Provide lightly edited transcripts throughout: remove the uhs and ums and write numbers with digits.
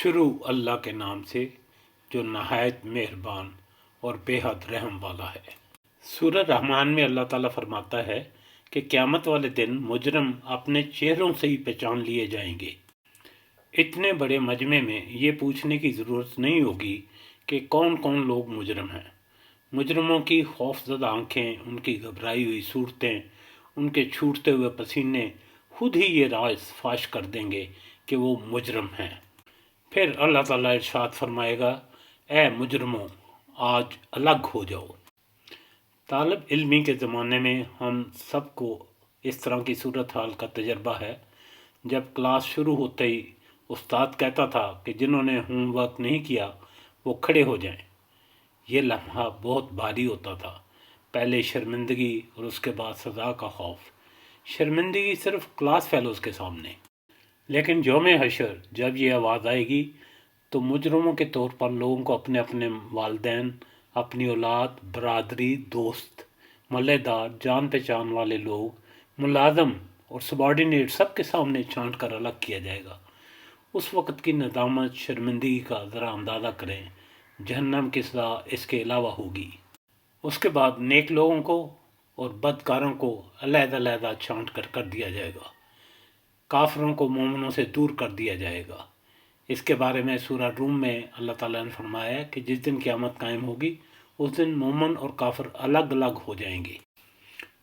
شروع اللہ کے نام سے جو نہایت مہربان اور بے حد رحم والا ہے۔ سورہ رحمان میں اللہ تعالیٰ فرماتا ہے کہ قیامت والے دن مجرم اپنے چہروں سے ہی پہچان لیے جائیں گے۔ اتنے بڑے مجمع میں یہ پوچھنے کی ضرورت نہیں ہوگی کہ کون کون لوگ مجرم ہیں۔ مجرموں کی خوفزدہ آنکھیں، ان کی گھبرائی ہوئی صورتیں، ان کے چھوٹتے ہوئے پسینے خود ہی یہ راز فاش کر دیں گے کہ وہ مجرم ہیں۔ پھر اللہ تعالیٰ ارشاد فرمائے گا، اے مجرموں، آج الگ ہو جاؤ۔ طالب علمی کے زمانے میں ہم سب کو اس طرح کی صورتحال کا تجربہ ہے۔ جب کلاس شروع ہوتے ہی استاد کہتا تھا کہ جنہوں نے ہوم ورک نہیں کیا وہ کھڑے ہو جائیں۔ یہ لمحہ بہت بھاری ہوتا تھا۔ پہلے شرمندگی اور اس کے بعد سزا کا خوف۔ شرمندگی صرف کلاس فیلوز کے سامنے، لیکن یوم حشر جب یہ آواز آئے گی تو مجرموں کے طور پر لوگوں کو اپنے اپنے والدین، اپنی اولاد، برادری، دوست، ملے دار، جان پہچان والے لوگ، ملازم اور سبارڈینیٹ سب کے سامنے چھانٹ کر الگ کیا جائے گا۔ اس وقت کی ندامت، شرمندگی کا ذرا اندازہ کریں۔ جہنم کی سزا اس کے علاوہ ہوگی۔ اس کے بعد نیک لوگوں کو اور بدکاروں کو علیحدہ علیحدہ چھانٹ کر دیا جائے گا۔ کافروں کو مومنوں سے دور کر دیا جائے گا۔ اس کے بارے میں سورہ روم میں اللہ تعالیٰ نے فرمایا ہے کہ جس دن قیامت قائم ہوگی اس دن مومن اور کافر الگ الگ ہو جائیں گے۔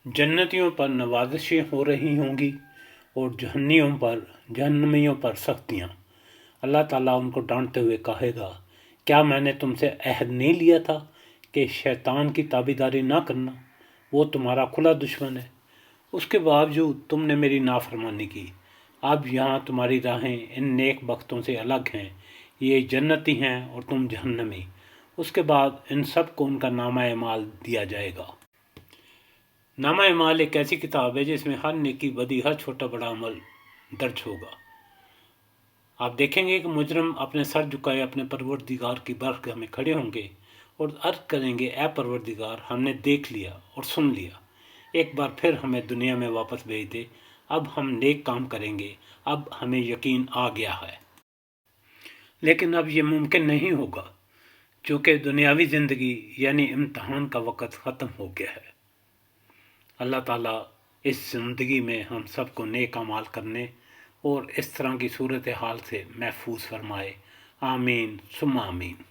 جنتیوں پر نوازشیں ہو رہی ہوں گی اور جہنمیوں پر سختیاں۔ اللہ تعالیٰ ان کو ڈانٹتے ہوئے کہے گا، کیا میں نے تم سے عہد نہیں لیا تھا کہ شیطان کی تابعداری نہ کرنا؟ وہ تمہارا کھلا دشمن ہے۔ اس کے باوجود تم نے میری نافرمانی کی۔ اب یہاں تمہاری راہیں ان نیک بختوں سے الگ ہیں، یہ جنتی ہیں اور تم جہنمی۔ اس کے بعد ان سب کو ان کا نامہ اعمال دیا جائے گا۔ نامہ اعمال ایک ایسی کتاب ہے جس میں ہر نیکی بدی، ہر چھوٹا بڑا عمل درج ہوگا۔ آپ دیکھیں گے کہ مجرم اپنے سر جھکائے اپنے پروردگار کی بارگاہ میں کھڑے ہوں گے اور عرض کریں گے، اے پروردگار، ہم نے دیکھ لیا اور سن لیا، ایک بار پھر ہمیں دنیا میں واپس بھیج دے، اب ہم نیک کام کریں گے، اب ہمیں یقین آ گیا ہے۔ لیکن اب یہ ممکن نہیں ہوگا، چونکہ دنیاوی زندگی یعنی امتحان کا وقت ختم ہو گیا ہے۔ اللہ تعالیٰ اس زندگی میں ہم سب کو نیک اعمال کرنے اور اس طرح کی صورتحال سے محفوظ فرمائے۔ آمین ثم آمین۔